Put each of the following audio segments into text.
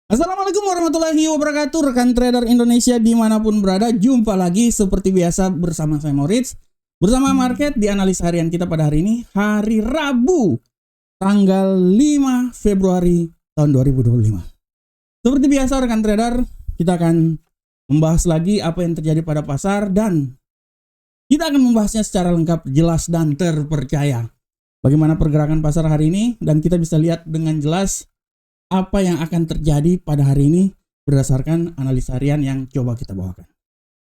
Assalamualaikum warahmatullahi wabarakatuh, rekan trader Indonesia dimanapun berada. Jumpa lagi seperti biasa bersama saya Moritz, bersama market di analis harian kita pada hari ini, hari Rabu tanggal 5 Februari tahun 2025. Seperti biasa rekan trader, kita akan membahas lagi apa yang terjadi pada pasar dan kita akan membahasnya secara lengkap, jelas dan terpercaya. Bagaimana pergerakan pasar hari ini, dan kita bisa lihat dengan jelas apa yang akan terjadi pada hari ini berdasarkan analis harian yang coba kita bawakan.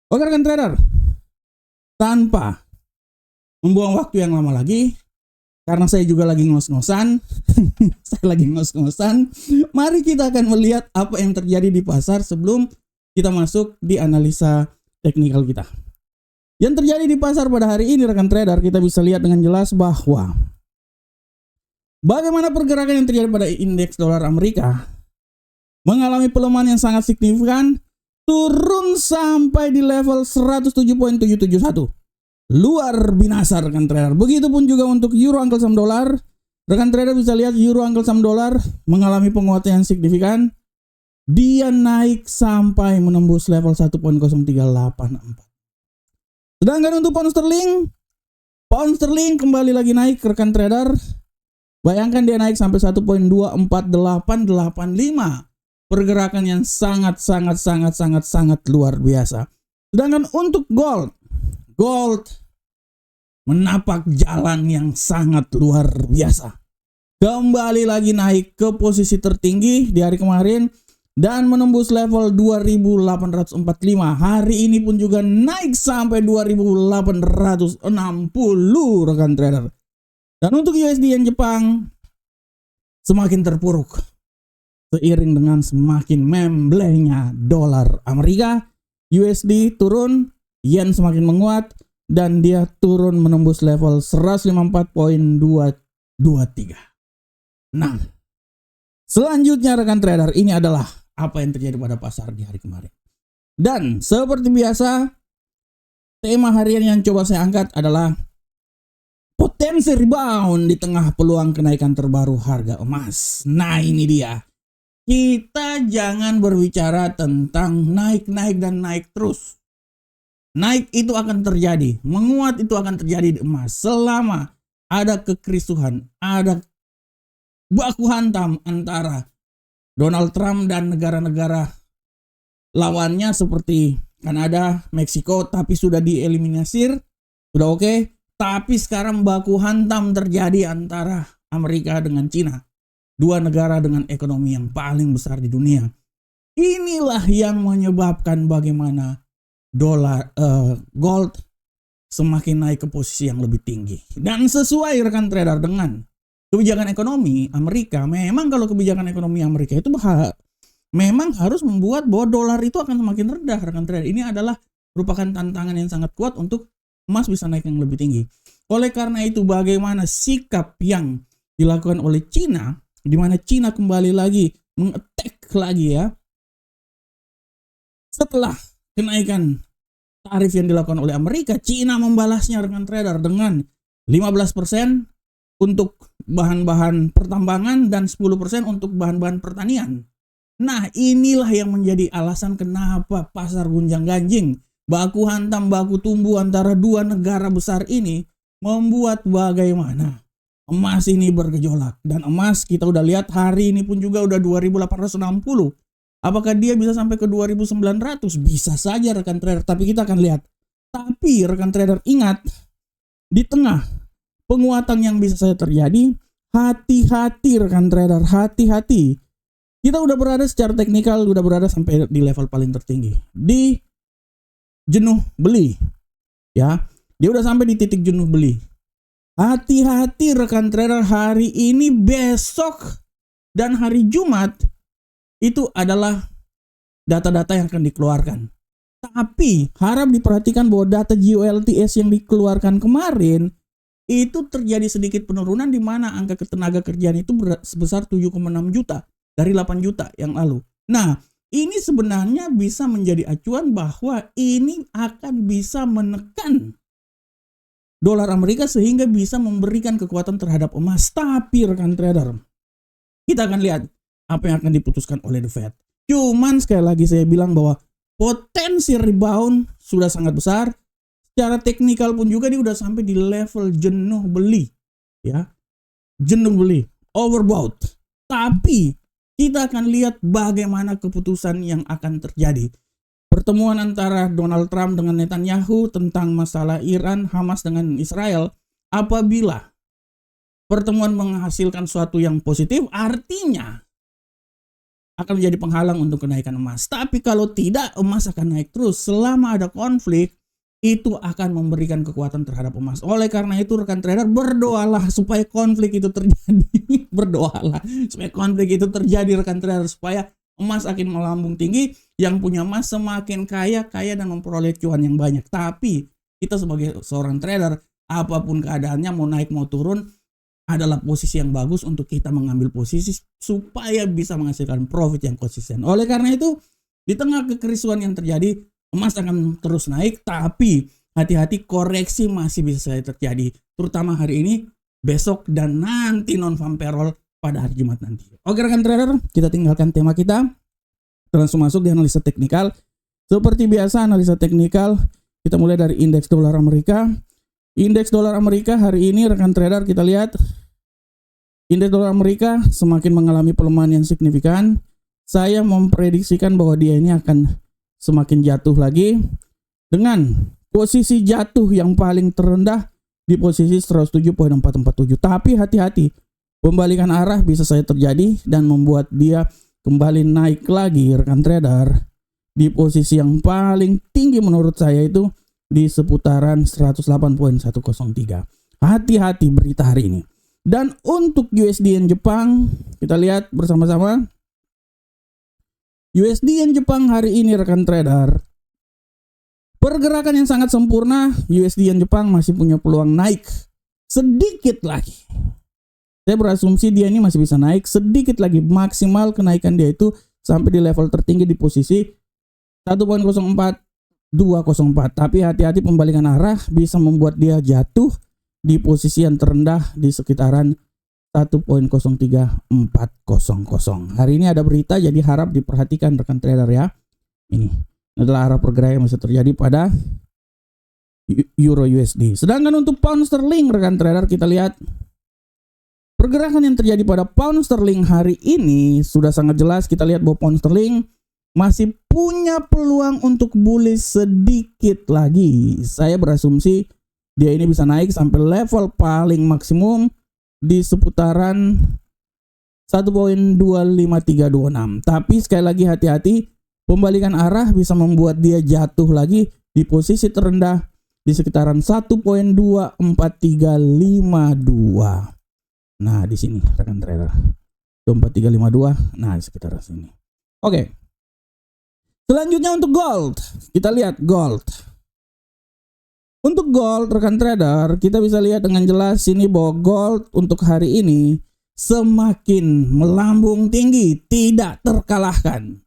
Oke rekan trader, tanpa membuang waktu yang lama lagi, karena saya juga lagi ngos-ngosan, mari kita akan melihat apa yang terjadi di pasar sebelum kita masuk di analisa teknikal kita. Yang terjadi di pasar pada hari ini rekan trader, kita bisa lihat dengan jelas bahwa bagaimana pergerakan yang terjadi pada indeks dolar Amerika mengalami pelemahan yang sangat signifikan, turun sampai di level 107.771. Luar binasa rekan trader. Begitupun juga untuk euro angkel saham dolar. Rekan trader bisa lihat euro angkel saham dolar mengalami penguatan yang signifikan. Dia naik sampai menembus level 1.0384. Sedangkan untuk pound sterling kembali lagi naik rekan trader. Bayangkan dia naik sampai 1.24885. Pergerakan yang sangat luar biasa. Sedangkan untuk gold menapak jalan yang sangat luar biasa. Kembali lagi naik ke posisi tertinggi di hari kemarin dan menembus level 2845. Hari ini pun juga naik sampai 2860 rekan trader. Dan untuk USD yen Jepang semakin terpuruk seiring dengan semakin memblehnya dolar Amerika. USD turun, yen semakin menguat dan dia turun menembus level 154.223. Nah, selanjutnya rekan trader, ini adalah apa yang terjadi pada pasar di hari kemarin. Dan seperti biasa, tema harian yang coba saya angkat adalah potensi rebound di tengah peluang kenaikan terbaru harga emas. Nah ini dia. Kita jangan berbicara tentang naik dan naik terus. Naik itu akan terjadi. Menguat itu akan terjadi di emas. Selama ada kekrisruhan, ada baku hantam antara Donald Trump dan negara-negara lawannya seperti Kanada, Meksiko, tapi sudah dieliminasir. Sudah oke. Tapi sekarang baku hantam terjadi antara Amerika dengan Cina. Dua negara dengan ekonomi yang paling besar di dunia. Inilah yang menyebabkan bagaimana gold semakin naik ke posisi yang lebih tinggi. Dan sesuai rekan trader dengan kebijakan ekonomi Amerika, memang kalau kebijakan ekonomi Amerika itu memang harus membuat bahwa dolar itu akan semakin rendah rekan trader. Ini adalah merupakan tantangan yang sangat kuat untuk emas bisa naik yang lebih tinggi. Oleh karena itu bagaimana sikap yang dilakukan oleh Cina, di mana Cina kembali lagi mengetek lagi ya. Setelah kenaikan tarif yang dilakukan oleh Amerika, Cina membalasnya rekan trader dengan 15% untuk bahan-bahan pertambangan dan 10% untuk bahan-bahan pertanian. Nah inilah yang menjadi alasan kenapa pasar gunjang-ganjing, baku hantam, baku tumbuh antara dua negara besar ini membuat bagaimana emas ini bergejolak. Dan emas kita udah lihat hari ini pun juga udah 2860. Apakah dia bisa sampai ke 2900? Bisa saja rekan trader, tapi kita akan lihat. Tapi rekan trader ingat, di tengah penguatan yang bisa saja terjadi, hati-hati rekan trader, hati-hati. Kita udah berada secara teknikal, udah berada sampai di level paling tertinggi. Di jenuh beli ya, dia udah sampai di titik jenuh beli. Hati-hati rekan trader, hari ini, besok dan hari Jumat itu adalah data-data yang akan dikeluarkan. Tapi harap diperhatikan bahwa data GOLTS yang dikeluarkan kemarin itu terjadi sedikit penurunan, di mana angka ketenaga kerjaan itu sebesar 7,6 juta dari 8 juta yang lalu. Nah ini sebenarnya bisa menjadi acuan bahwa ini akan bisa menekan dolar Amerika sehingga bisa memberikan kekuatan terhadap emas. Tapi rekan trader, kita akan lihat apa yang akan diputuskan oleh The Fed. Cuman sekali lagi saya bilang bahwa potensi rebound sudah sangat besar. Secara teknikal pun juga dia udah sampai di level jenuh beli. Ya, jenuh beli, overbought. Tapi kita akan lihat bagaimana keputusan yang akan terjadi. Pertemuan antara Donald Trump dengan Netanyahu tentang masalah Iran, Hamas dengan Israel. Apabila pertemuan menghasilkan sesuatu yang positif, artinya akan menjadi penghalang untuk kenaikan emas. Tapi kalau tidak, emas akan naik terus. Selama ada konflik, itu akan memberikan kekuatan terhadap emas. Oleh karena itu rekan trader, berdoalah supaya konflik itu terjadi. Berdoalah supaya konflik itu terjadi rekan trader, supaya emas akan melambung tinggi. Yang punya emas semakin kaya dan memperoleh cuan yang banyak. Tapi kita sebagai seorang trader, apapun keadaannya, mau naik mau turun, adalah posisi yang bagus untuk kita mengambil posisi supaya bisa menghasilkan profit yang konsisten. Oleh karena itu, di tengah kekerisuan yang terjadi, emas akan terus naik, tapi hati-hati, koreksi masih bisa terjadi. Terutama hari ini, besok, dan nanti non-farm payroll pada hari Jumat nanti. Oke rekan trader, kita tinggalkan tema kita. Langsung masuk di analisa teknikal. Seperti biasa analisa teknikal, kita mulai dari indeks dolar Amerika. Indeks dolar Amerika hari ini rekan trader, kita lihat indeks dolar Amerika semakin mengalami pelemahan yang signifikan. Saya memprediksikan bahwa dia ini akan semakin jatuh lagi dengan posisi jatuh yang paling terendah di posisi 107.447. Tapi hati-hati, pembalikan arah bisa saja terjadi dan membuat dia kembali naik lagi rekan trader di posisi yang paling tinggi menurut saya itu di seputaran 108.103. Hati-hati berita hari ini. Dan untuk USD Yen Jepang, kita lihat bersama-sama. USD Yen Jepang hari ini rekan trader, pergerakan yang sangat sempurna. USD Yen Jepang masih punya peluang naik sedikit lagi. Saya berasumsi dia ini masih bisa naik sedikit lagi. Maksimal kenaikan dia itu sampai di level tertinggi di posisi 1.04204. Tapi hati-hati, pembalikan arah bisa membuat dia jatuh di posisi yang terendah di sekitaran 1.03400. Hari ini ada berita, jadi harap diperhatikan rekan trader ya. Ini adalah arah pergerakan yang bisa terjadi pada Euro USD. Sedangkan untuk pound sterling rekan trader, kita lihat pergerakan yang terjadi pada pound sterling hari ini sudah sangat jelas. Kita lihat bahwa pound sterling masih punya peluang untuk bullish sedikit lagi. Saya berasumsi dia ini bisa naik sampai level paling maksimum di seputaran 1.25326. Tapi sekali lagi hati-hati, pembalikan arah bisa membuat dia jatuh lagi di posisi terendah di sekitaran 1.24352. Nah, di sini rekan trader. 24352. Nah, di sekitar sini. Oke. Selanjutnya untuk gold. Kita lihat gold. Untuk gold rekan trader, kita bisa lihat dengan jelas sini bahwa gold untuk hari ini semakin melambung tinggi, tidak terkalahkan.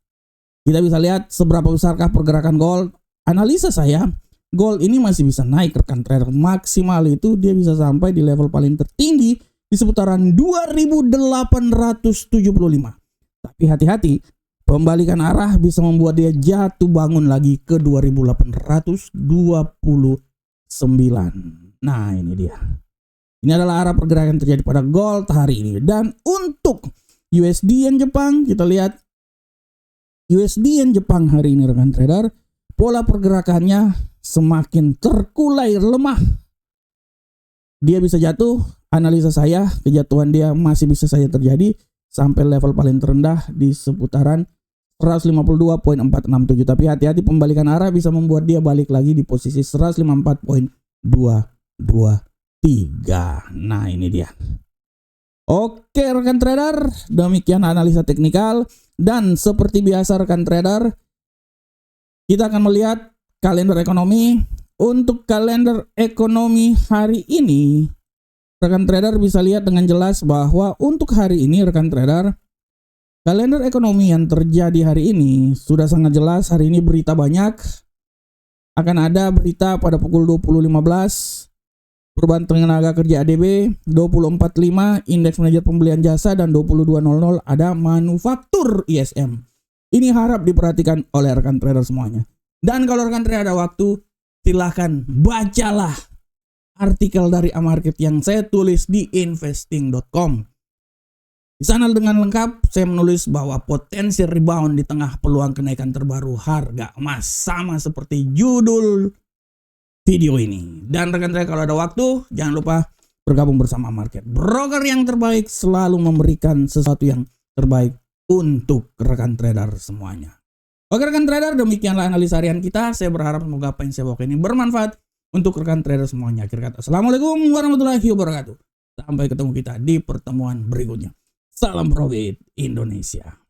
Kita bisa lihat seberapa besarkah pergerakan gold. Analisa saya, gold ini masih bisa naik rekan trader. Maksimal itu dia bisa sampai di level paling tertinggi di seputaran 2875. Tapi hati-hati, pembalikan arah bisa membuat dia jatuh bangun lagi ke 2829. Nah, ini dia. Ini adalah arah pergerakan yang terjadi pada gold hari ini. Dan untuk USD Yen Jepang, kita lihat USD Yen Jepang hari ini rekan trader, pola pergerakannya semakin terkulai lemah. Dia bisa jatuh, analisa saya, kejatuhan dia masih bisa saja terjadi sampai level paling terendah di seputaran 152.467. Tapi hati-hati, pembalikan arah bisa membuat dia balik lagi di posisi 154.223. Nah, ini dia. Oke rekan trader, demikian analisa teknikal. Dan seperti biasa rekan trader, kita akan melihat kalender ekonomi. Untuk kalender ekonomi hari ini, rekan trader bisa lihat dengan jelas bahwa untuk hari ini rekan trader, kalender ekonomi yang terjadi hari ini sudah sangat jelas. Hari ini berita banyak. Akan ada berita pada pukul 20.15, perubahan tenaga kerja ADB, 20.45 indeks manajer pembelian jasa, dan 22.00 ada manufaktur ISM. Ini harap diperhatikan oleh rekan trader semuanya. Dan kalau rekan trader ada waktu, silahkan bacalah artikel dari Amarket yang saya tulis di investing.com. Di sana dengan lengkap saya menulis bahwa potensi rebound di tengah peluang kenaikan terbaru harga emas, sama seperti judul video ini. Dan rekan trader kalau ada waktu, jangan lupa bergabung bersama Market. Broker yang terbaik selalu memberikan sesuatu yang terbaik untuk rekan trader semuanya. Oke rekan trader, demikianlah analisa harian kita. Saya berharap semoga apa yang saya bawa ini bermanfaat untuk rekan trader semuanya. Akhir kata, assalamualaikum warahmatullahi wabarakatuh. Sampai ketemu kita di pertemuan berikutnya. Salam profit Indonesia.